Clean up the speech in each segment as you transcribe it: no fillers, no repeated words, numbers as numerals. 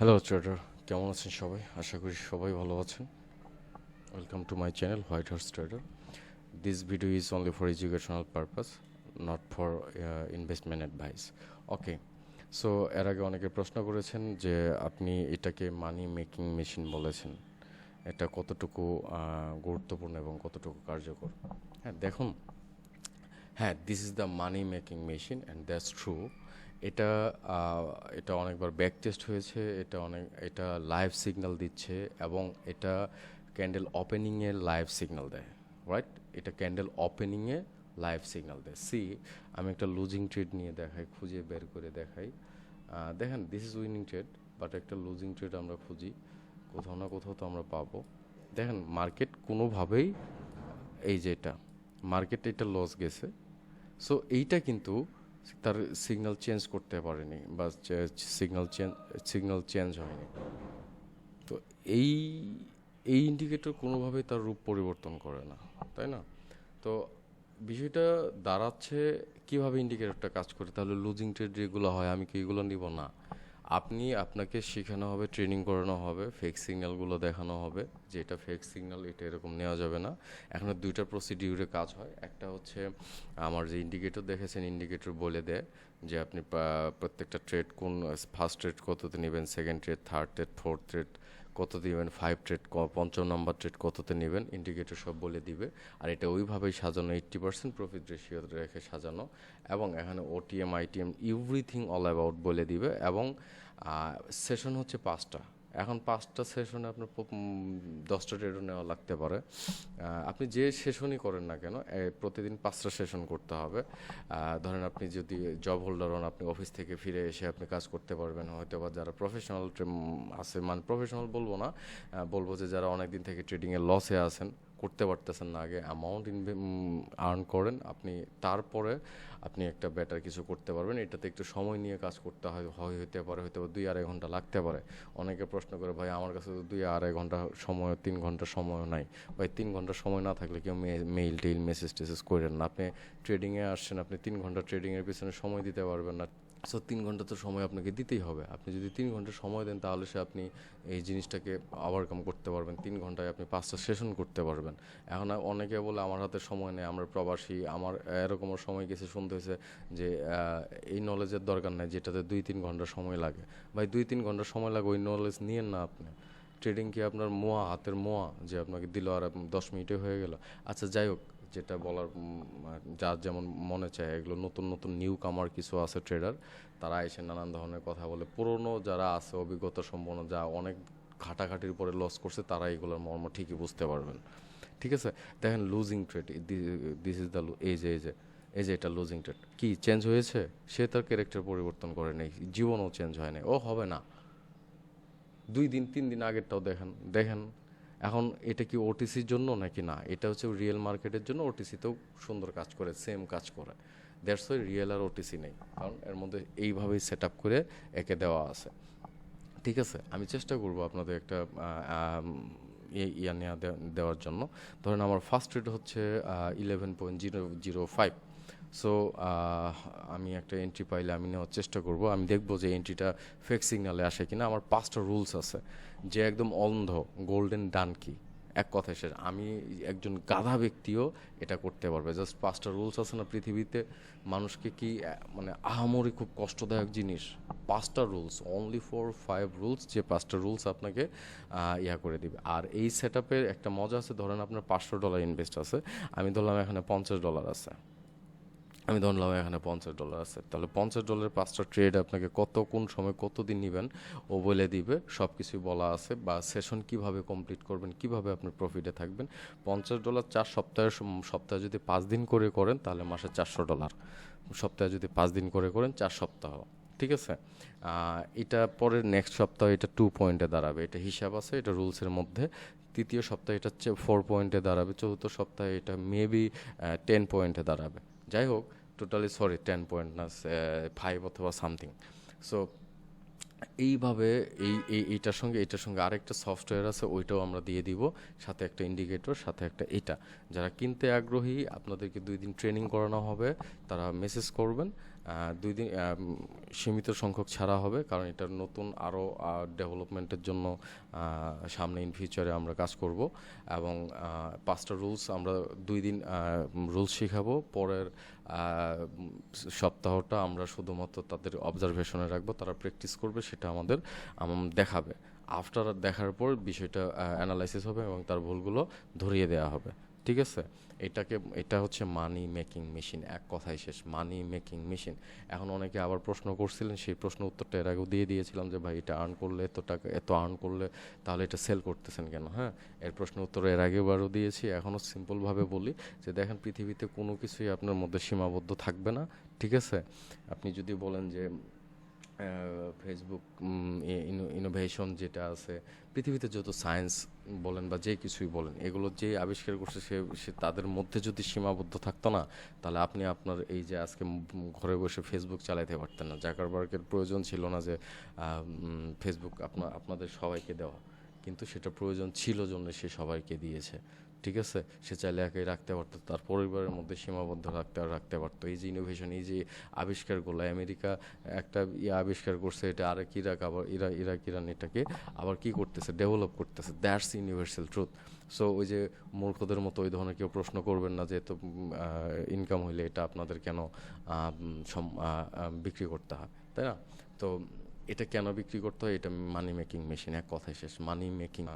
Hello tedder, কেমন আছেন সবাই? আশা করি সবাই ভালো আছেন। Welcome to my channel white horse trader. This video is only for educational purpose, not for investment advice. Okay, so এর আগে অনেকে প্রশ্ন করেছেন যে আপনি এটাকে মানি মেকিং মেশিন বলেছেন, এটা কতটুকু গুরুত্বপূর্ণ এবং কতটুকু কার্যকর। হ্যাঁ দেখুন, হ্যাঁ, this is the money making machine and that's true. এটা এটা অনেকবার ব্যাক টেস্ট হয়েছে, এটা লাইভ সিগন্যাল দিচ্ছে এবং এটা ক্যান্ডেল ওপেনিংয়ে লাইভ সিগন্যাল দেয়, রাইট? এটা ক্যান্ডেল ওপেনিংয়ে লাইভ সিগন্যাল দেয়। সি, আমি একটা লুজিং ট্রেড নিয়ে দেখাই, খুঁজে বের করে দেখাই। দেখেন, this is winning trade, but একটা লুজিং ট্রেড আমরা খুঁজি, কোথাও না কোথাও তো আমরা পাবো। দেখেন, মার্কেট কোনোভাবেই, এই যে মার্কেটে এটা লস গেছে, সো এইটা কিন্তু তার সিগন্যাল চেঞ্জ করতে পারেনি বা সিগন্যাল চেঞ্জ হয়নি। তো এই এই ইন্ডিকেটর কোনোভাবেই তার রূপ পরিবর্তন করে না, তাই না? তো বিষয়টা দাঁড়াচ্ছে কিভাবে ইন্ডিকেটরটা কাজ করে। তাহলে লুজিং ট্রেড যেগুলো হয়, আমি কি এগুলো নিব না? আপনাকে শেখানো হবে, ট্রেনিং করানো হবে, ফেক সিগন্যালগুলো দেখানো হবে যে এটা ফেক সিগন্যাল, এটা এরকম নেওয়া যাবে না। এখন দুইটা প্রসিডিউরে কাজ হয়। একটা হচ্ছে আমার যে ইন্ডিকেটর দেখেছেন, ইন্ডিকেটর বলে দেয় যে আপনি প্রত্যেকটা ট্রেড কোন, ফার্স্ট ট্রেড কততে নেবেন, second trade, third trade, fourth trade কত দিবেন, ফাইভ ট্রেড, পঞ্চম নাম্বার ট্রেড কততে নেবেন, ইন্ডিকেটর সব বলে দিবে। আর এটা ওইভাবেই সাজানো, 80% প্রফিট রেশিও রেখে সাজানো, এবং এখানে OTM ITM everything all about বলে দিবে। এবং সেশন হচ্ছে 5টা। এখন 5টা সেশনে আপনার 10টা ট্রেডও নেওয়া লাগতে পারে। আপনি যে সেশনই করেন না কেন, প্রতিদিন 5টা সেশন করতে হবে। ধরেন আপনি যদি জব হোল্ডার হন, আপনি অফিস থেকে ফিরে এসে আপনি কাজ করতে পারবেন। হয়তো বা যারা প্রফেশনাল আছে, মানে প্রফেশনাল বলবো না, বলবো যে যারা অনেক দিন থেকে ট্রেডিংয়ে লসে আছেন, করতে পারতেছেন না, আগে অ্যামাউন্ট আর্ন করেন আপনি, তারপরে আপনি একটা বেটার কিছু করতে পারবেন। এটাতে একটু সময় নিয়ে কাজ করতে হতে পারে, হয়তো 2-2.5 ঘন্টা লাগতে পারে। অনেকে প্রশ্ন করে, ভাই আমার কাছে তো 2-2.5 ঘন্টা সময়, 3 ঘন্টা সময় নাই। ভাই 3 ঘন্টা সময় না থাকলে কেউ মেইল টেইল মেসেজ টেসেজ করেন না। আপনি ট্রেডিংয়ে আসছেন, আপনি 3 ঘন্টা ট্রেডিংয়ের পিছনে সময় দিতে পারবেন না। সো 3 ঘন্টা তো সময় আপনাকে দিতেই হবে। আপনি যদি 3 ঘন্টা সময় দেন, তাহলে আপনি এই জিনিসটাকে ওভারকাম করতে পারবেন। 3 ঘন্টায় আপনি 5টা সেশন করতে পারবেন। এখন অনেকে বলে আমার হাতে সময় নেই, আমরা প্রবাসী, আমার এরকমও সময় গেছে, শুনতে হয়েছে যে এই নলেজের দরকার নেই যেটাতে 2-3 ঘন্টা সময় লাগে। ভাই 2-3 ঘন্টা সময় লাগে, ওই নলেজ নিয়েন না আপনি। ট্রেডিং কি আপনার হাতের যে আপনাকে দিল আর 10 মিনিটে হয়ে গেল? আচ্ছা, যাই হোক, যেটা বলার, যার যেমন মনে চায়, এগুলো নতুন নতুন নিউ কামার কিছু আছে ট্রেডার, তারা এসে নানান ধরনের কথা বলে। পুরনো যারা আছে, অভিজ্ঞতা সম্পন্ন, যা অনেক ঘাটাঘাটির পরে লস করছে, তারা এগুলোর মর্ম ঠিকই বুঝতে পারবেন। ঠিক আছে? দেখেন, losing trade, this is the, এই যে এটা লুজিং ট্রেড কি চেঞ্জ হয়েছে? সে তার ক্যারেক্টার পরিবর্তন করে নেই, জীবনও চেঞ্জ হয় নাই, ও হবে না। 2 দিন 3 দিন আগেরটাও দেখেন দেখেন। এখন এটা কি ওটিসির জন্য নাকি না? এটা হচ্ছে রিয়েল মার্কেটের জন্য। ওটিসিতেও সুন্দর কাজ করে, সেম কাজ করে। দ্যাটস ওয়াই রিয়েল আর ওটিসি নেই, কারণ এর মধ্যে এইভাবেই সেট আপ করে একে দেওয়া আছে। ঠিক আছে, আমি চেষ্টা করব আপনাদের একটা ইয়া নেওয়া দেওয়ার জন্য। ধরেন আমার ফার্স্ট রেট হচ্ছে 11.005। সো আমি একটা এন্ট্রি পাইলে আমি নেওয়ার চেষ্টা করব। আমি দেখব যে এন্ট্রিটা ফেক সিগনালে আসে কিনা। আমার 5টা রুলস আছে, যে একদম অন্ধ, গোল্ডেন ডান কি, এক কথায় শেষ। আমি একজন গাধা ব্যক্তিও এটা করতে পারবে। জাস্ট 5টা রুলস আছে না পৃথিবীতে, মানুষকে কি মানে আহামরি খুব কষ্টদায়ক জিনিস। 5টা রুলস, অনলি ফর 5 রুলস, যে 5টা রুলস আপনাকে ইয়া করে দিবে। আর এই সেট আপের একটা মজা আছে। ধরেন আপনার $500 ইনভেস্ট আছে, আমি ধরলাম এখানে $50 আছে। আমি ধরলাম এখানে $50 আছে, তাহলে $50 5টা ট্রেড আপনাকে কত, কোন সময়, কত দিন নেবেন, ও বলে দিবে। সব কিছুই বলা আছে, বা সেশন কিভাবে কমপ্লিট করবেন, কিভাবে আপনি প্রফিটে থাকবেন। $50 সপ্তাহে যদি 5 দিন করে করেন, তাহলে মাসে $400। সপ্তাহে যদি 5 দিন করে করেন, 4 সপ্তাহ। ঠিক আছে? এটা পরের নেক্সট সপ্তাহ এটা 2 পয়েন্টে দাঁড়াবে, এটা হিসাব আছে, এটা রুলসের মধ্যে। তৃতীয় সপ্তাহে এটা হচ্ছে 4 পয়েন্টে দাঁড়াবে। চতুর্থ সপ্তাহে এটা মেবি 10 পয়েন্টে দাঁড়াবে। যাই হোক, টোটালি সরি 10 পয়েন্ট না, 5 অথবা সামথিং। সো এইভাবে এইটার সঙ্গে আরেকটা সফটওয়্যার আছে, ওইটাও আমরা দিয়ে দিব, সাথে একটা ইন্ডিকেটর, সাথে একটা এটা। যারা কিনতে আগ্রহী আপনাদেরকে 2 দিন ট্রেনিং করানো হবে, তারা মেসেজ করবেন। 2 দিন সীমিত সংখ্যক ছাড়া হবে, কারণ এটা নতুন আরও ডেভেলপমেন্টের জন্য সামনে ইন ফিউচারে আমরা কাজ করব। এবং 5টা রুলস আমরা 2 দিন রুলস শেখাবো। পরের সপ্তাহটা আমরা শুধুমাত্র তাদের অবজারভেশনে রাখবো, তারা প্র্যাকটিস করবে, সেটা আমাদের দেখাবে। আফটার দেখার পর বিষয়টা অ্যানালাইসিস হবে এবং তার ভুলগুলো ধরিয়ে দেওয়া হবে। ঠিক আছে, এটা হচ্ছে মানি মেকিং মেশিন, এক কথাই শেষ, মানি মেকিং মেশিন। এখন অনেকে আবার প্রশ্ন করছিলেন, সেই প্রশ্ন উত্তরটা এর আগেও দিয়ে দিয়েছিলাম যে ভাই এটা আর্ন করলে এত টাকা, এত আর্ন করলে তাহলে এটা সেল করতেছেন কেন? হ্যাঁ, এর প্রশ্ন উত্তর এর আগেবারও দিয়েছি, এখনও সিম্পলভাবে বলি যে দেখেন, পৃথিবীতে কোনো কিছুই আপনার মধ্যে সীমাবদ্ধ থাকবে না। ঠিক আছে, আপনি যদি বলেন যে ফেসবুক ইনোভেশন যেটা আছে, পৃথিবীতে যত সায়েন্স বলেন বা যে কিছুই বলেন, এগুলো যে আবিষ্কার করছে সে তাদের মধ্যে যদি সীমাবদ্ধ থাকতো না, তাহলে আপনি আপনার এই যে আজকে ঘরে বসে ফেসবুক চালাতে পারতেন না। জাকারবার্গের প্রয়োজন ছিল না যে ফেসবুক আপনাদের সবাইকে দেওয়া, কিন্তু সেটা প্রয়োজন ছিল জন্য সে সবাইকে দিয়েছে। ঠিক আছে, সে চাইলে একাই রাখতে পারতো, তার পরিবারের মধ্যে সীমাবদ্ধ রাখতে পারতো। এই যে ইনোভেশন, এই যে আবিষ্কারগুলো, আমেরিকা একটা আবিষ্কার করছে, এটা আরেক ইরাক, আবার ইরান এটাকে আবার কি করতেছে, ডেভেলপ করতেছে। That's universal truth. সো ওই যে মূর্খদের মতো ওই ধরনের কেউ প্রশ্ন করবেন না যে এত ইনকাম হইলে এটা আপনাদের কেন বিক্রি করতে হয়, তাই না? তো এটা কেন বিক্রি করতে হয়? এটা মানি মেকিং মেশিন, এক কথায় শেষ, মানি মেকিং।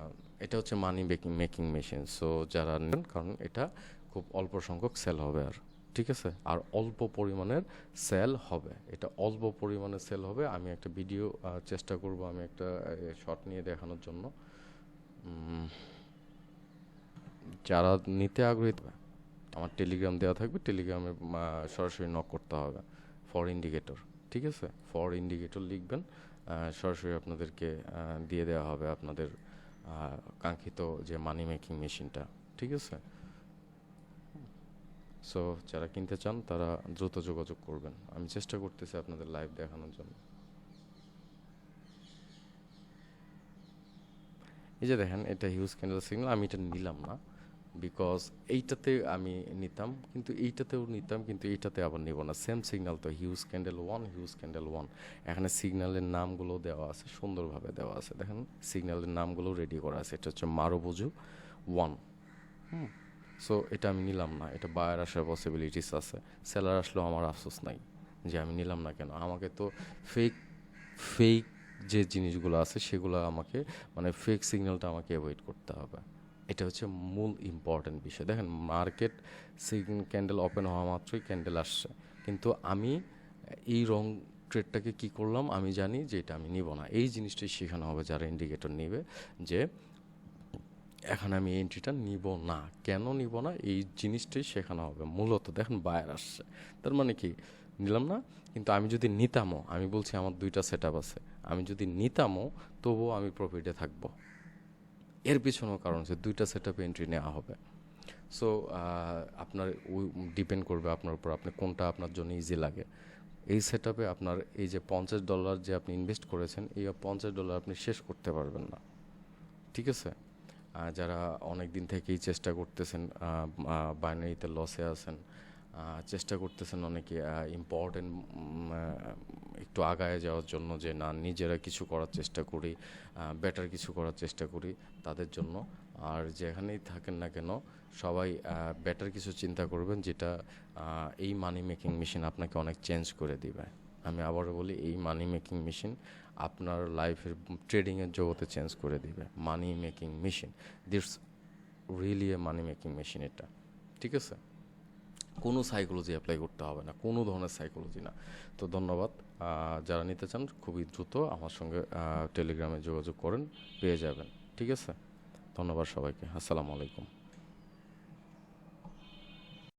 এটা হচ্ছে মানি মেকিং মেশিন। সো যারা নেন, কারণ এটা খুব অল্প সংখ্যক সেল হবে, আর ঠিক আছে, আর অল্প পরিমাণের সেল হবে, এটা অল্প পরিমাণে সেল হবে। আমি একটা ভিডিও চেষ্টা করব, আমি একটা শট নিয়ে দেখানোর জন্য। যারা নিতে আগ্রহী, আমার টেলিগ্রাম দেওয়া থাকবে, টেলিগ্রামে সরাসরি নক করতে হবে, ফর ইন্ডিকেটর। ঠিক আছে, ফর ইন্ডিকেটর লিখবেন, সরাসরি আপনাদেরকে দিয়ে দেওয়া হবে আপনাদের কাঙ্ক্ষিত যে মানি মেকিং মেশিনটা। ঠিক আছে, সো যারা কিনতে চান তারা দ্রুত যোগাযোগ করবেন। আমি চেষ্টা করতেছি আপনাদের লাইভ দেখানোর জন্য। এই যে দেখেন, এটা হিউজ ক্যান্ডেল সিগন্যাল। আমি এটা নিলাম না, বিকজ এইটাতে আমি নিতাম, কিন্তু এইটাতেও নিতাম, কিন্তু এইটাতে আবার নিব না। সেম সিগন্যাল তো, হিউজ ক্যান্ডেল ওয়ান। এখানে সিগন্যালের নামগুলো দেওয়া আছে, সুন্দরভাবে দেওয়া আছে। দেখেন, সিগন্যালের নামগুলো রেডি করা আছে। এটা হচ্ছে মারুবুজু 1। সো এটা আমি নিলাম না, এটা বায়ার আসার পসিবিলিটিস আছে। সেলার আসলেও আমার আফসোস নাই যে আমি নিলাম না কেন। আমাকে তো ফেক ফেক যে জিনিসগুলো আছে সেগুলো আমাকে, মানে ফেক সিগন্যালটা আমাকে অ্যাভয়েড করতে হবে। এটা হচ্ছে মূল ইম্পর্ট্যান্ট বিষয়। দেখেন, মার্কেট ক্যান্ডেল ওপেন হওয়া মাত্রই ক্যান্ডেল আসছে, কিন্তু আমি এই রং ট্রেডটাকে কি করলাম, আমি জানি যে এটা আমি নিব না। এই জিনিসটাই শেখানো হবে যারা ইন্ডিকেটর নেবে, যে এখন আমি এই এন্ট্রিটা নিব না। কেন নিব না, এই জিনিসটাই শেখানো হবে মূলত। দেখেন, বায়ার আসছে, তার মানে কি নিলাম না। কিন্তু আমি যদি নিতামও, আমি বলছি আমার 2টা সেট আপ আছে, আমি যদি নিতামও তবুও আমি প্রফিটে থাকবো। এর পিছনেও কারণ আছে, 2টা সেট আপে এন্ট্রি নেওয়া হবে। সো আপনার ওই ডিপেন্ড করবে আপনার উপর, আপনি কোনটা আপনার জন্য ইজি লাগে। এই সেট আপে আপনার এই যে $50 যে আপনি ইনভেস্ট করেছেন, এই $50 আপনি শেষ করতে পারবেন না। ঠিক আছে, যারা অনেক দিন থেকেই চেষ্টা করতেছেন, বাইনারিতে লসে আছেন, চেষ্টা করতেছেন অনেকে ইম্পর্টেন্ট একটু আগায় যাওয়ার জন্য, যে না নিজেরা কিছু করার চেষ্টা করি, বেটার কিছু করার চেষ্টা করি, তাদের জন্য। আর যেখানেই থাকেন না কেন, সবাই বেটার কিছু চিন্তা করবেন, যেটা এই মানি মেকিং মেশিন আপনাকে অনেক চেঞ্জ করে দিবে। আমি আবারও বলি, এই মানি মেকিং মেশিন আপনার লাইফের ট্রেডিংয়ের জগতে চেঞ্জ করে দিবে। মানি মেকিং মেশিন, দিটস রিয়েলি এ মানি মেকিং মেশিন এটা। ঠিক আছে, কোনো সাইকোলজি অ্যাপ্লাই করতে হবে না, কোনো ধরনের সাইকোলজি না। তো ধন্যবাদ। যারা নিতে চান খুবই দ্রুত আমার সঙ্গে টেলিগ্রামে যোগাযোগ করেন, পেয়ে যাবেন। ঠিক আছে, ধন্যবাদ সবাইকে। আসসালামু আলাইকুম।